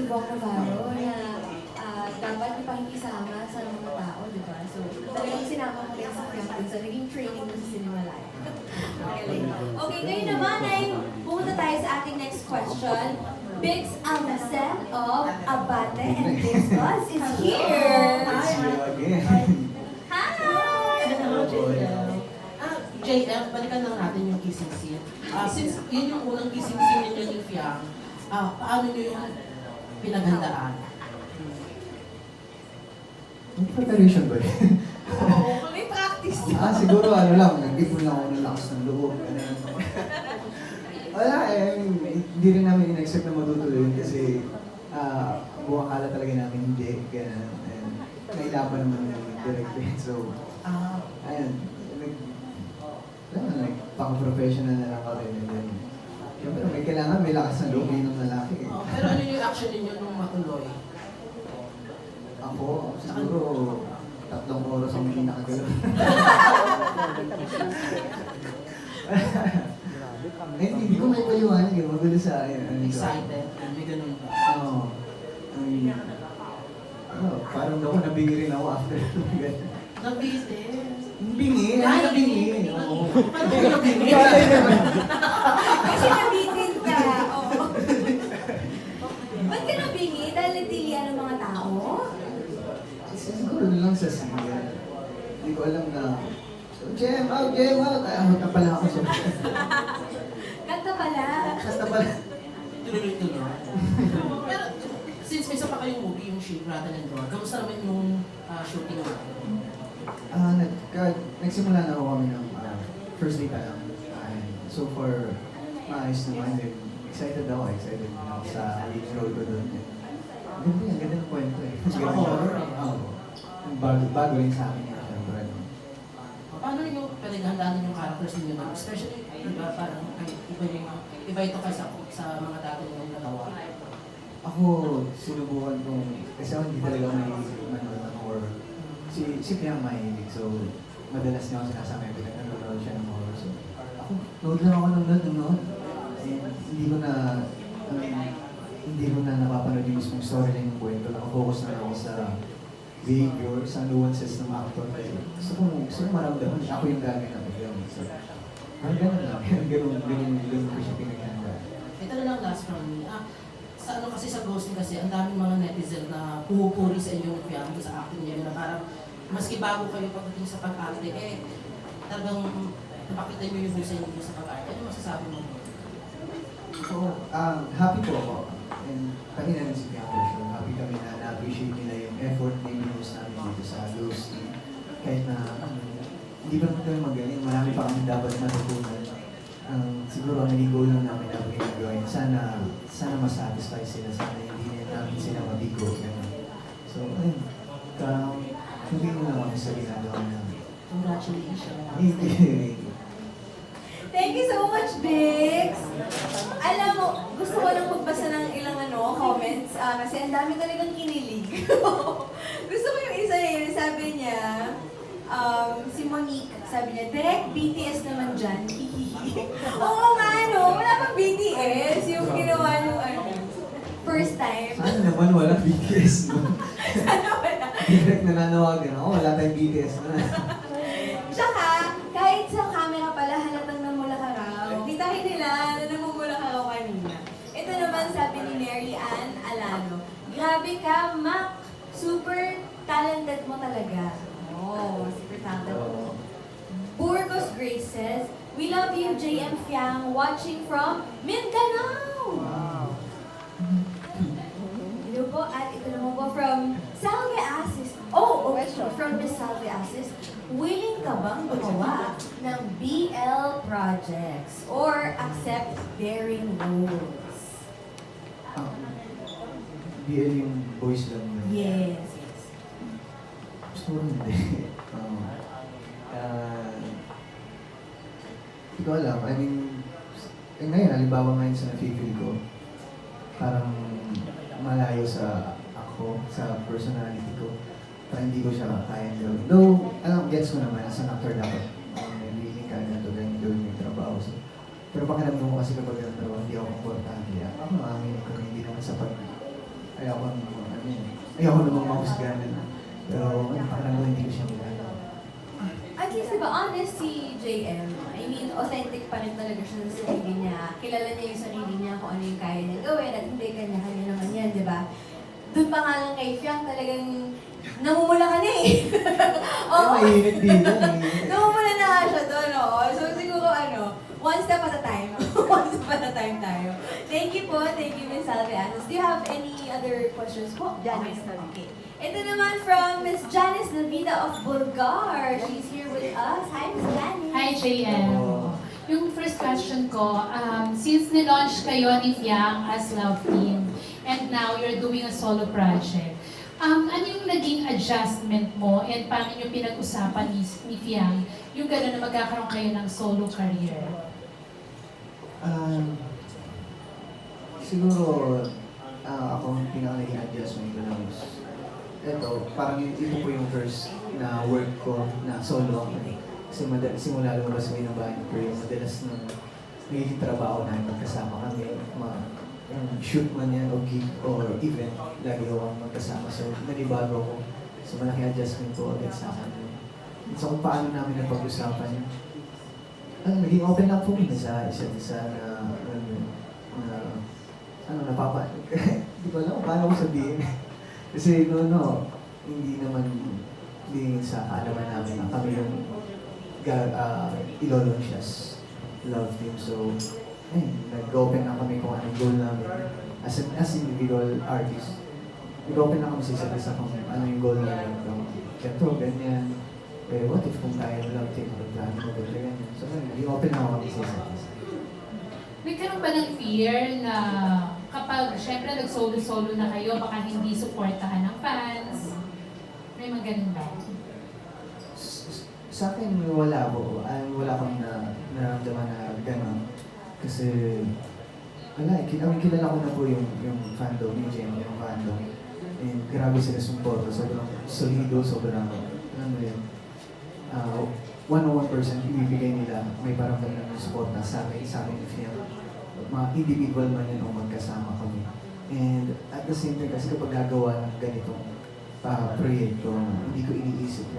Bong Navarro na dapat ipakikisama sa mga tao, di ba? So, talagang sinama ko rin sa captain. So, naging training mo sa Cinemalaya. Magaling. Okay, ngayon naman ay pumunta tayo sa ating next question. Biggs Almacen of Abate and Biggs Buzz is here! It's you again. Hi! Hello, JL. JL, balikan lang natin yung kissing scene. Since yun yung unang kissing scene ninyo ni Fiang, paano nyo yung pinaghandaan? May preparation ba yun? Oo, may practice. Siguro ano lang, nag-ipon lang ako ng lakas ng loob. Ganun. Wala hindi rin namin in-expect na matutuloy yun kasi buong akala talaga namin hindi. Ganun. And nailaban naman yung director. So, ayun. Pang-professional na lang ako rin. Siyempre, may kailangan, may lakas ng loob ng lalaki. Pero ano yung action ninyo nung matuloy? Ako, siguro 3 oras ang pinakagalaw. Hindi ko may paliwanag eh, magulo sa akin. Excited? May ganun ba? Oo. Parang ako nabingi rin ako after. Nabisi? Bingi? Ano nabingi? Oo. Paano kayo nabingi? Kasi nabitin ka. Oo. Ba't ka nabingi? Dahil nagtilian ng mga tao? Siguro lang sa singer. Hindi ko alam na, Jem out! Out na pala ako sa Kanta pala. Kasta pala. Tuloy-tuloy. Pero, since may isa pa kayong movie, yung Shape, Rattle and Roar, kamusta naman yung shooting natin? Nagsimula na ako kami ng first day pa lang. So far, maayos naman din. Excited ako sa lead role ko doon. Ang ganda ng kwento eh. Tsaka horror eh. Oo. Bago rin sa akin yun. Siyempre. Paano ninyo pinaghandaan yung characters ninyo na? Especially, diba, parang iba ito kaysa sa mga dati ninyong nagawa. Ako, sinubukan kong, kasi ako hindi talaga mahilig manood ng horror. Si Piang mahilig, so madalas niya ako sinasama yung pinag-nanonood siya ng horror. So ako, nood lang ako ng nood. Hindi ko na napapanood yung mismong storyline ng kwento. Nakafocus na ako sa behavior, sa nuances ng actor. Gusto ko maramdaman ako yung gagawin ng film. So, ganun lang. Ganun ko siya pinaghandaan. Ito na lang last from me. Sa ghosting kasi, ang daming mga netizen na pumupuri sa inyong Fiang sa acting niya na parang maski bago kayo pagdating sa pag-arte, talagang napakita niyo yung husay niyo sa pag-arte. Ano masasabi mo? So, happy po ako. And kami na rin si Piang for sure. Happy kami na na-appreciate nila yung effort na inubos namin dito sa ghosting. Kahit na, hindi pa naman kami magaling. Marami pa kami dapat matutunan. Siguro ang naging goal lang namin na ginagawa. Sana masatisfy sila. Sana hindi namin sila mabigo. So, ayun. Hindi mo na kami sa ginagawa namin. Congratulations. Thank you so much, Biggs! Alam mo, gusto ko lang magbasa ng ilang comments kasi ang dami talagang kinilig. Gusto ko yung isa yun, sabi niya, si Monique, sabi niya, direct BTS naman dyan, hihihi. Oo nga, no? Wala pang BTS, yung ginawa nung first time. Sana naman wala BTS, no? Sana wala. Direct na nanawagan ako, wala tayong BTS na. Tsaka, kahit sa camera pala, halatang namula ka raw. Kitahin nila na namumula ka raw kanina. Ito naman sabi ni Mary Ann Alano, grabe ka, Mac! Super talented mo talaga. Oh, super talented mo. Burgos Grace says, we love you, JM Fiang, watching from Mindanao! Wow. Hello po, at ito naman po from Salve Asis. Oh, okay, from Miss Salve Asis. Willing ka bang gumawa ng BL projects or accept daring roles? BL yung voice lang yun. Yes. Gusto ko hindi. Hindi ko alam. I mean, ngayon, halimbawa ngayon sa nafe-feel ko, parang malayo sa ako, sa personality ko. Parang hindi ko siya kaya gawin. Though, gets ko naman, as an actor dapat, may willing ka na ito gawin yung trabaho. So, pero pakiramdam mo kasi kapag ang trabaho, hindi ako komportable. Ako, amin ko na hindi naman sa pag ayoko namang mahusgahan. Pero parang hindi ko siya magagawa. At least, diba, honest si JM. I mean, authentic pa rin talaga siya sa sarili niya. Kilala niya yung sarili niya kung ano yung kaya niya gawin at hindi kanya-kanya naman yan, di ba? Doon pa nga lang kay Fiang talagang namumula ka na eh. Oo, Mainit dito. Mainit. namumula na nga siya doon, oo. So siguro one step at a time. One step at a time tayo. Thank you po. Thank you, Ms. Salvianos. Do you have any other questions po? Janice. Okay. Ito naman from Ms. Janice Navida of Bulgar. She's here with us. Hi, Ms. Janice. Hi, JM. Yung first question ko, since nilaunch kayo ni Fiang as Love Team, and now you're doing a solo project, ano yung naging adjustment mo and paano nyo pinag-usapan ni Fiang yung gano'n na magkakaroon kayo ng solo career? Siguro, ako ang pinaka-naging adjustment ko lang is, parang ito po yung first na work ko na solo ako. Kasi simula lumabas ko ng bahay ko yung madalas nung nagiging trabaho namin magkasama kami, shoot man yan o gig or event, lagi ako magkasama. So, nanibago ko. So, malaking adjustment po agad sa akin. So, kung paano namin napag-usapan, naging open up po kami sa isa't isa na, hindi ko alam kung paano ko sabihin. Kasi, hindi sa kaalaman namin na kami yung ilolonsiyas love team. So, nag-open na kami kung anong goal namin. As individual artist, nag-open na kami sa isa't isa kung ano yung goal namin. Ganito, ganyan. What if kung tayo love team, magplano mo, ganyan. So, nag-open na kami sa isa't isa. Nagkaroon ba ng fear na kapag, syempre, nag-solo-solo na kayo, baka hindi supportahan ng fans? May mga ganun ba? Sa akin, wala po. Wala akong nararamdaman na gano'n. Kasi, kilala ko na po yung fandom, yung Jem, yung fandom. And grabe sila suporta. Sobrang solido, sobrang, 101% ibibigay nila. May paramdam ng suporta sa akin ni Fiang. Mga individual man yan o magkasama kami. And at the same time, kasi kapag gagawa ng ganitong proyekto, hindi ko iniisip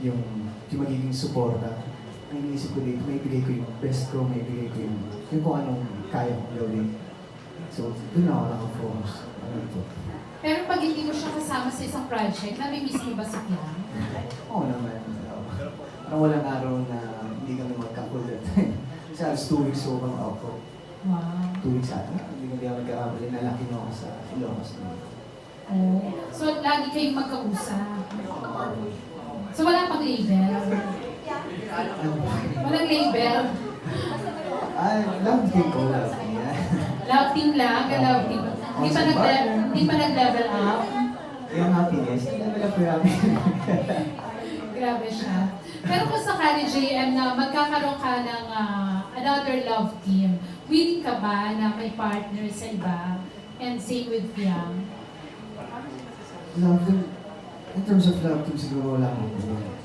yung magiging suporta. Ang iniisip ko dito, may bigay ko yung best ko, may bigay ko yung kung anong kaya kong gawin. So, doon ako nakafocus. Pero pag hindi mo siya kasama sa isang project, nami-miss mo ba si Fiang? Oo naman. Parang walang araw na hindi kami magkakulat. Kasi alas 2 weeks ako kang ako. Wow. 2 weeks ata. Hindi ako nagkakabali. Nalaki mo ako sa Ilocos. Oh. So, lagi kayong magkausap. So, wala pang label? Walang label? Love team ko lang. Love team lang? Love team. Hindi pa nag-level up? Yung happiness. Level up yung happiness. Grabe siya. Pero kung sakali, JM, na magkakaroon ka ng another love team, willing ka ba na may partner sa iba? And same with Fiang? Love team. In terms of love team, siguro wala akong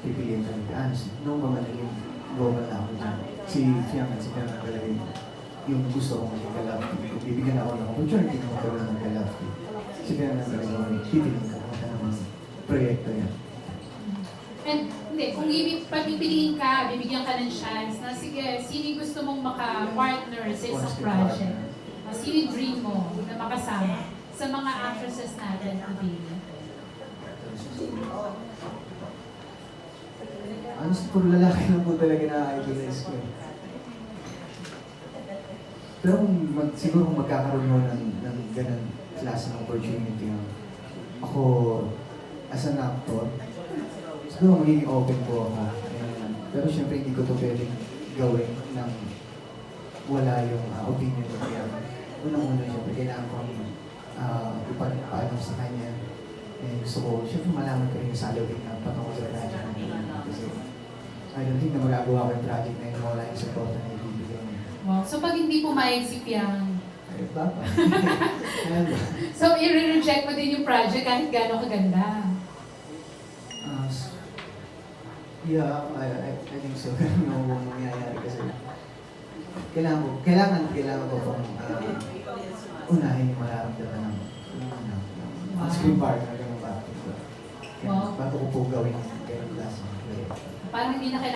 pipiliin talaga. Honestly, nung mga naging global na ako dyan, si Fiang at si Fiang na talaga yung gusto kong magka-love team. Kung bibigyan ako ng opportunity na magkaroon ng magka-love team, si Fiang na talaga yung pipiliin ka kung ano ng proyekto yan. And hindi, kung pagpipiliin ka, bibigyan ka ng chance na sige, sino yung gusto mong maka-partner sa isang project? Sino yung dream mo na makasama sa mga actresses natin today? Honestly, puro lalaki lang po talaga na-idolize ko eh. Pero siguro kung magkakaroon mo ng ganun klase ng opportunity, ako, as an actor, siguro magiging open po ako. Pero syempre hindi ko ito pwedeng gawin nang wala yung opinion ko. Kaya unang-una syempre kailangan ko ipagpaalam sa kanya. And gusto ko, syempre malaman ko yung salary na patungkol sa project namin. Kasi I don't think na magagawa ko yung project na yun wala yung support na ibibigay niya. Wow. So pag hindi pumayag si Fiang, Ay, baba. so i-reject mo din yung project kahit gano'ng kaganda? Yeah, I think so. Ano mo mangyayari kasi kailangan ko pang unahin yung mararamdaman ng screen partner, ganun ba? Wow. Bago ko po gawin yung ganun klaseng play. Parang hindi na kailangan